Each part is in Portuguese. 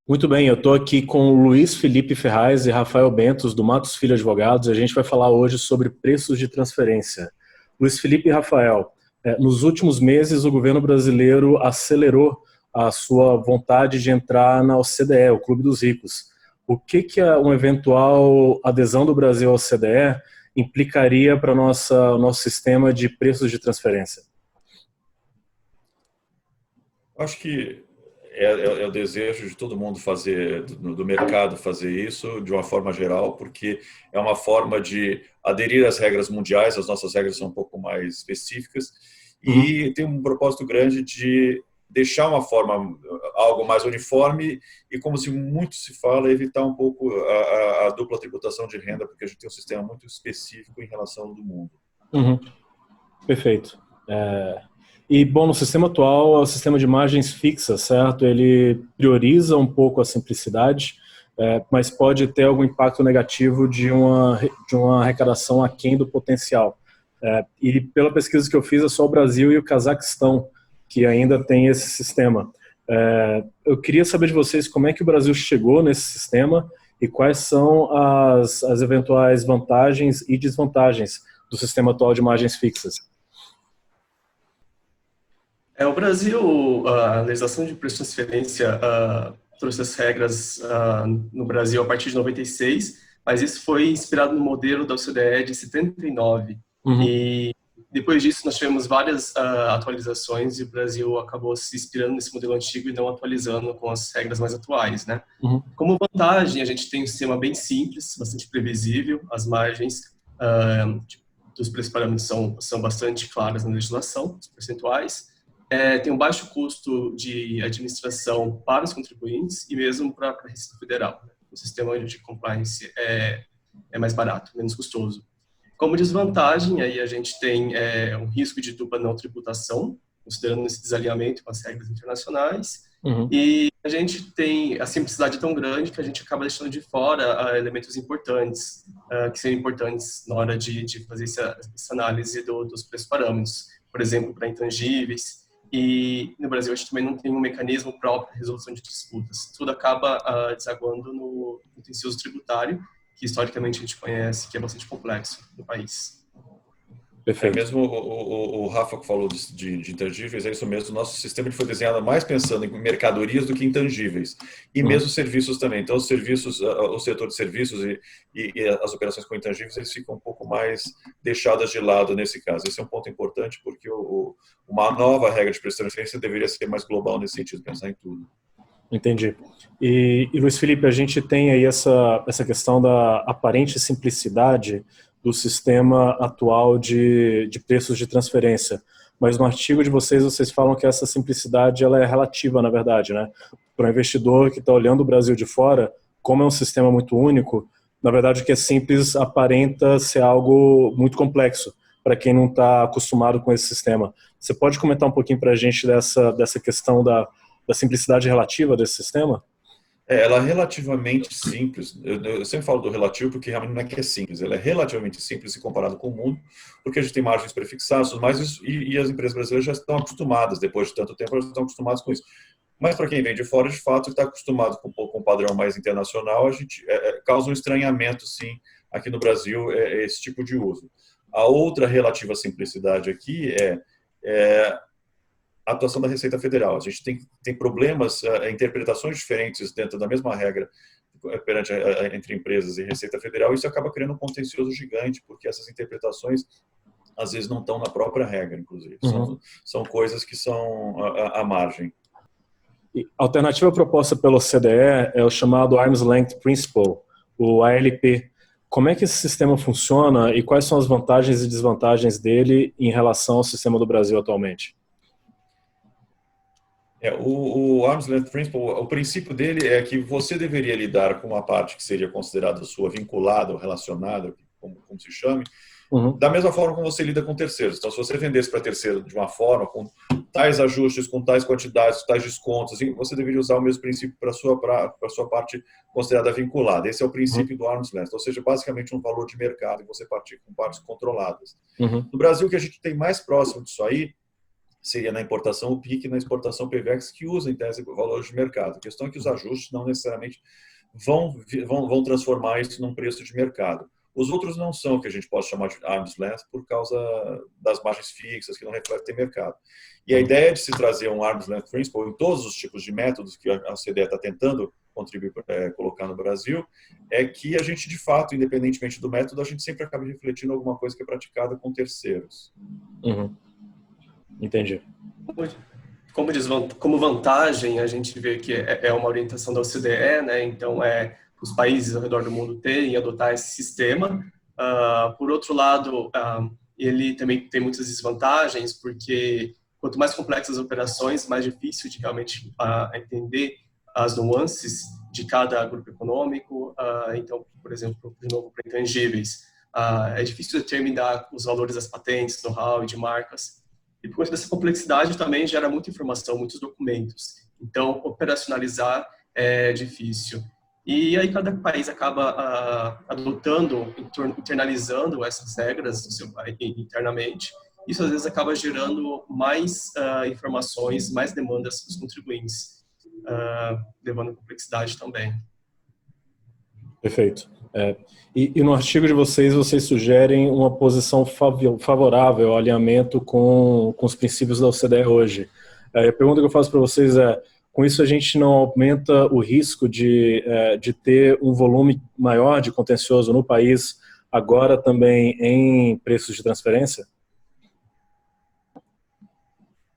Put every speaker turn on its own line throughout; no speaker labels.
Muito bem, eu estou aqui com o Luiz Felipe Ferraz e Rafael Bentos, do Matos Filho Advogados, e a gente vai falar hoje sobre preços de transferência. Luiz Felipe e Rafael, nos últimos meses o governo brasileiro acelerou a sua vontade de entrar na OCDE, o Clube dos Ricos. O que é uma eventual adesão do Brasil à OCDE implicaria para o nosso sistema de preços de transferência?
Acho que é o desejo de todo mundo fazer, do mercado fazer isso de uma forma geral, porque é uma forma de aderir às regras mundiais, as nossas regras são um pouco mais específicas,
Uhum.
e tem um propósito grande de deixar uma forma, algo mais uniforme, e como se muito se fala, evitar um pouco a dupla tributação de renda, porque a gente tem um sistema muito específico em relação ao do mundo.
Uhum. Perfeito. E, bom, no sistema atual, é o sistema de margens fixas, certo? Ele prioriza um pouco a simplicidade, mas pode ter algum impacto negativo de uma arrecadação aquém do potencial. E pela pesquisa que eu fiz, é só o Brasil e o Cazaquistão que ainda tem esse sistema. Eu queria saber de vocês como é que o Brasil chegou nesse sistema e quais são as eventuais vantagens e desvantagens do sistema atual de margens fixas.
O Brasil, a legislação de preço de transferência trouxe as regras no Brasil a partir de 96, mas isso foi inspirado no modelo da OCDE de 79.
Uhum.
E depois disso nós tivemos várias atualizações e o Brasil acabou se inspirando nesse modelo antigo e não atualizando com as regras mais atuais, né?
Uhum.
Como vantagem, a gente tem um sistema bem simples, bastante previsível, as margens dos preços parâmetros são bastante claras na legislação, os percentuais. Tem um baixo custo de administração para os contribuintes e mesmo para a Receita Federal. O sistema de compliance é mais barato, menos custoso. Como desvantagem, aí a gente tem um risco de dupla não tributação, considerando esse desalinhamento com as regras internacionais.
Uhum.
E a gente tem a simplicidade tão grande que a gente acaba deixando de fora elementos importantes, que seriam importantes na hora de fazer essa análise dos preços parâmetros. Por exemplo, para intangíveis. E no Brasil a gente também não tem um mecanismo próprio de resolução de disputas. Tudo acaba desaguando no contencioso tributário, que historicamente a gente conhece, que é bastante complexo no país.
Perfeito.
Mesmo o Rafa que falou de intangíveis, é isso mesmo. Nosso sistema foi desenhado mais pensando em mercadorias do que intangíveis. E mesmo serviços também. Então, os serviços, o setor de serviços e as operações com intangíveis, eles ficam um pouco mais deixadas de lado nesse caso. Esse é um ponto importante, porque uma nova regra de preço de transferência deveria ser mais global nesse sentido, pensar em tudo.
Entendi. E Luiz Felipe, a gente tem aí essa questão da aparente simplicidade do sistema atual de preços de transferência. Mas no artigo de vocês falam que essa simplicidade ela é relativa, na verdade, né? Para o investidor que está olhando o Brasil de fora, como é um sistema muito único, na verdade o que é simples aparenta ser algo muito complexo para quem não está acostumado com esse sistema. Você pode comentar um pouquinho para a gente dessa questão da simplicidade relativa desse sistema?
Ela é relativamente simples. Eu sempre falo do relativo porque realmente não é que é simples. Ela é relativamente simples se comparado com o mundo, porque a gente tem margens prefixadas, mas e as empresas brasileiras já estão acostumadas, depois de tanto tempo, elas estão acostumadas com isso. Mas para quem vem de fora, de fato, está acostumado com um padrão mais internacional, a gente causa um estranhamento, sim, aqui no Brasil, esse tipo de uso. A outra relativa simplicidade aqui é a atuação da Receita Federal. A gente tem problemas, interpretações diferentes dentro da mesma regra entre empresas e Receita Federal, e isso acaba criando um contencioso gigante, porque essas interpretações às vezes não estão na própria regra, inclusive.
Uhum.
São coisas que são à margem.
A alternativa proposta pelo CDE é o chamado Arm's Length Principle, o ALP. Como é que esse sistema funciona e quais são as vantagens e desvantagens dele em relação ao sistema do Brasil atualmente?
O Arm's Length Principle, o princípio dele é que você deveria lidar com uma parte que seria considerada sua vinculada ou relacionada, como se chame,
Uhum.
da mesma forma como você lida com terceiros. Então, se você vendesse para terceiro de uma forma, com tais ajustes, com tais quantidades, tais descontos, assim, você deveria usar o mesmo princípio para a sua parte considerada vinculada. Esse é o princípio do Arm's Length, ou seja, basicamente um valor de mercado e você partir com partes controladas.
Uhum.
No Brasil, o que a gente tem mais próximo disso aí seria na importação o PIC e na exportação o PVX, que usa em tese valores de mercado. A questão é que os ajustes não necessariamente vão transformar isso num preço de mercado. Os outros não são o que a gente pode chamar de arm's length por causa das margens fixas, que não refletem mercado. E a ideia de se trazer um arm's length principle em todos os tipos de métodos que a OCDE está tentando contribuir, colocar no Brasil, é que a gente, de fato, independentemente do método, a gente sempre acaba refletindo alguma coisa que é praticada com terceiros.
Uhum. Entendi.
Como vantagem, a gente vê que é uma orientação da OCDE, né? Então, os países ao redor do mundo terem e adotar esse sistema. Por outro lado, ele também tem muitas desvantagens, porque quanto mais complexas as operações, mais difícil de realmente entender as nuances de cada grupo econômico. Então, por exemplo, de novo, para intangíveis, é difícil determinar os valores das patentes, know-how e de marcas. E por conta dessa complexidade também gera muita informação, muitos documentos. Então, operacionalizar é difícil. E aí cada país acaba adotando, internalizando essas regras internamente. Isso às vezes acaba gerando mais informações, mais demandas dos contribuintes, levando complexidade também.
Perfeito. E no artigo de vocês sugerem uma posição favorável ao alinhamento com os princípios da OCDE hoje. A pergunta que eu faço para vocês com isso a gente não aumenta o risco de ter um volume maior de contencioso no país, agora também em preços de transferência?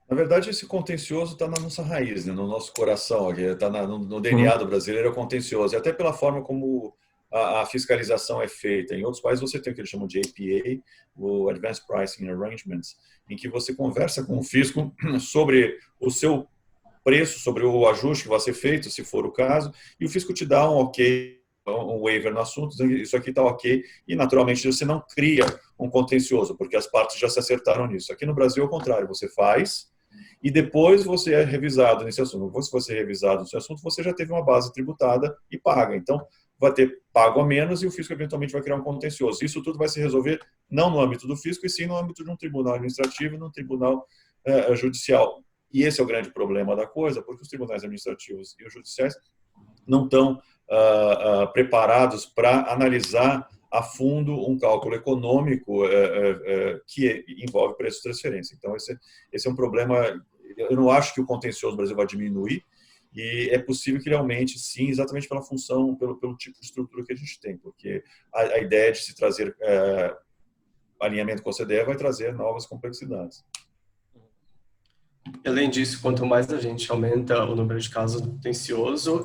Na verdade, esse contencioso está na nossa raiz, né? No nosso coração, está no DNA do brasileiro, é o contencioso. E até pela forma como a fiscalização é feita. Em outros países você tem o que eles chamam de APA, o Advanced Pricing Arrangements, em que você conversa com o fisco sobre o seu preço, sobre o ajuste que vai ser feito, se for o caso, e o fisco te dá um ok, um waiver no assunto, isso aqui está ok, e naturalmente você não cria um contencioso, porque as partes já se acertaram nisso. Aqui no Brasil é o contrário, você faz e depois você é revisado nesse assunto. Se você é revisado nesse assunto, você já teve uma base tributada e paga. Então, vai ter pago a menos e o fisco eventualmente vai criar um contencioso. Isso tudo vai se resolver não no âmbito do fisco, e sim no âmbito de um tribunal administrativo e num tribunal judicial. E esse é o grande problema da coisa, porque os tribunais administrativos e os judiciais não estão preparados para analisar a fundo um cálculo econômico que envolve preço de transferência. Então, esse é um problema. Eu não acho que o contencioso do Brasil vai diminuir, e é possível que ele aumente, sim, exatamente pela função, pelo tipo de estrutura que a gente tem, porque a ideia de se trazer alinhamento com a OCDE vai trazer novas complexidades.
Além disso, quanto mais a gente aumenta o número de casos do contencioso,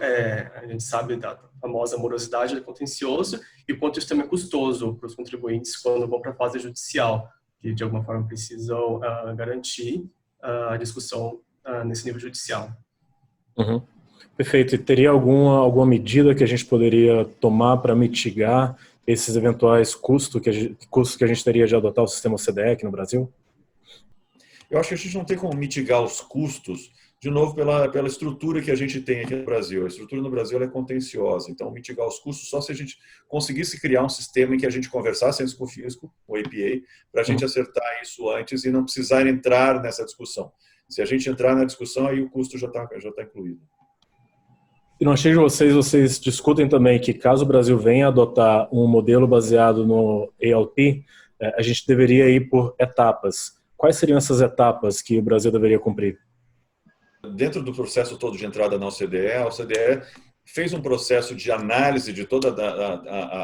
a gente sabe da famosa morosidade do contencioso e o quanto isso também é custoso para os contribuintes quando vão para a fase judicial, que de alguma forma precisam garantir a discussão nesse nível judicial.
Uhum. Perfeito. E teria alguma medida que a gente poderia tomar para mitigar esses eventuais custos que a gente teria de adotar o sistema OCDE aqui no Brasil?
Eu acho que a gente não tem como mitigar os custos, de novo, pela estrutura que a gente tem aqui no Brasil. A estrutura no Brasil é contenciosa, então mitigar os custos só se a gente conseguisse criar um sistema em que a gente conversasse antes com o fisco, o APA, para a gente acertar isso antes e não precisar entrar nessa discussão. Se a gente entrar na discussão, aí o custo já tá incluído.
E no artigo de vocês discutem também que caso o Brasil venha adotar um modelo baseado no ALP, a gente deveria ir por etapas. Quais seriam essas etapas que o Brasil deveria cumprir?
Dentro do processo todo de entrada na OCDE, a OCDE fez um processo de análise de toda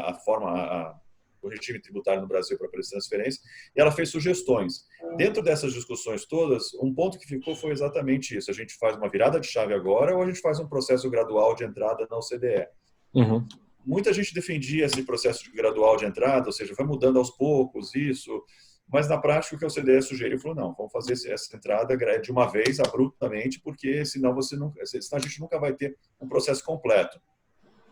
a forma, o regime tributário no Brasil para preço de transferência, e ela fez sugestões. Dentro dessas discussões todas, um ponto que ficou foi exatamente isso. A gente faz uma virada de chave agora ou a gente faz um processo gradual de entrada na OCDE?
Uhum.
Muita gente defendia esse processo de gradual de entrada, ou seja, vai mudando aos poucos isso, mas na prática o que a OCDE sugeriu falou, não, vamos fazer essa entrada de uma vez, abruptamente, porque senão senão a gente nunca vai ter um processo completo.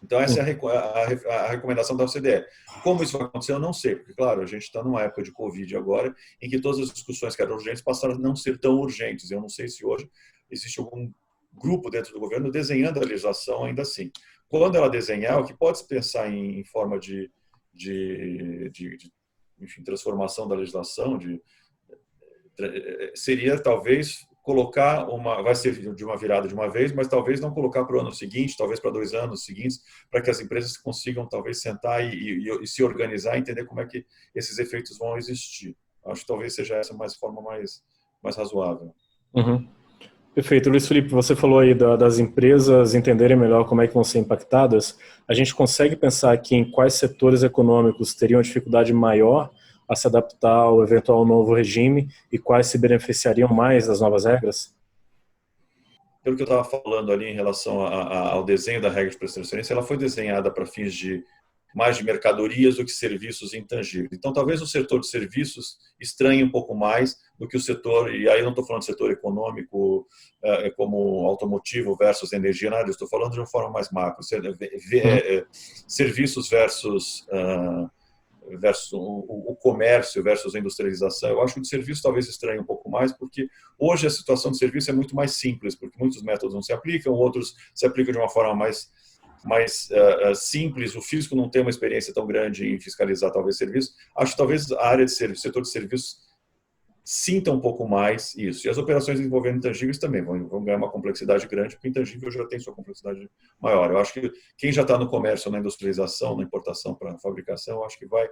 Então essa é a recomendação da OCDE. Como isso vai acontecer, eu não sei, porque claro, a gente está numa época de Covid agora, em que todas as discussões que eram urgentes passaram a não ser tão urgentes. Eu não sei se hoje existe algum grupo dentro do governo desenhando a legislação ainda assim. Quando ela desenhar, o que pode se pensar em forma de enfim, transformação da legislação, seria talvez colocar vai ser de uma virada de uma vez, mas talvez não colocar para o ano seguinte, talvez para 2 anos seguintes, para que as empresas consigam talvez sentar e se organizar, entender como é que esses efeitos vão existir. Acho que talvez seja essa forma mais razoável.
Uhum. Perfeito. Luiz Felipe, você falou aí das empresas entenderem melhor como é que vão ser impactadas. A gente consegue pensar aqui em quais setores econômicos teriam dificuldade maior a se adaptar ao eventual novo regime e quais se beneficiariam mais das novas regras?
Pelo que eu estava falando ali em relação ao desenho da regra de prestação de serviço, ela foi desenhada para fins mais de mercadorias do que serviços intangíveis. Então, talvez o setor de serviços estranhe um pouco mais do que o setor, e aí eu não estou falando de setor econômico como automotivo versus energia, nada, eu estou falando de uma forma mais macro, serviços versus o comércio versus a industrialização. Eu acho que o de serviço talvez estranhe um pouco mais, porque hoje a situação de serviço é muito mais simples, porque muitos métodos não se aplicam, outros se aplicam de uma forma mais simples. O físico não tem uma experiência tão grande em fiscalizar talvez serviço. Acho que talvez a área de serviço, setor de serviços sinta um pouco mais isso. E as operações envolvendo intangíveis também vão ganhar uma complexidade grande, porque o intangível já tem sua complexidade maior. Eu acho que quem já está no comércio, na industrialização, na importação para fabricação, eu acho que vai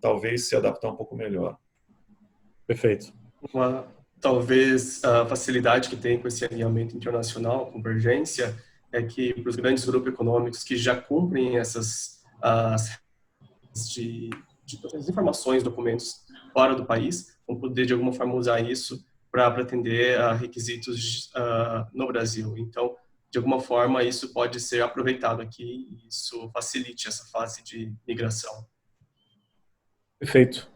talvez se adaptar um pouco melhor.
Perfeito.
Talvez a facilidade que tem com esse alinhamento internacional, convergência, é que para os grandes grupos econômicos que já cumprem essas informações, documentos fora do país, vão poder de alguma forma usar isso para atender a requisitos no Brasil. Então, de alguma forma, isso pode ser aproveitado aqui e isso facilite essa fase de migração.
Perfeito.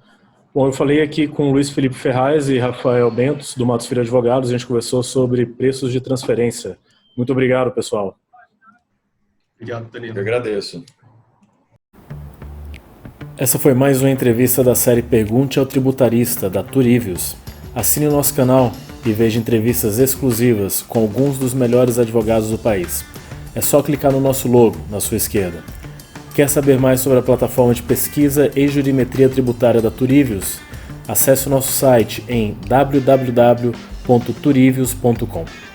Bom, eu falei aqui com o Luiz Felipe Ferraz e Rafael Bentos, do Matos Filho Advogados. A gente conversou sobre preços de transferência. Muito obrigado, pessoal.
Obrigado, Danilo.
Eu agradeço.
Essa foi mais uma entrevista da série Pergunte ao Tributarista, da Turivius. Assine o nosso canal e veja entrevistas exclusivas com alguns dos melhores advogados do país. É só clicar no nosso logo, na sua esquerda. Quer saber mais sobre a plataforma de pesquisa e jurimetria tributária da Turivius? Acesse o nosso site em www.turivius.com.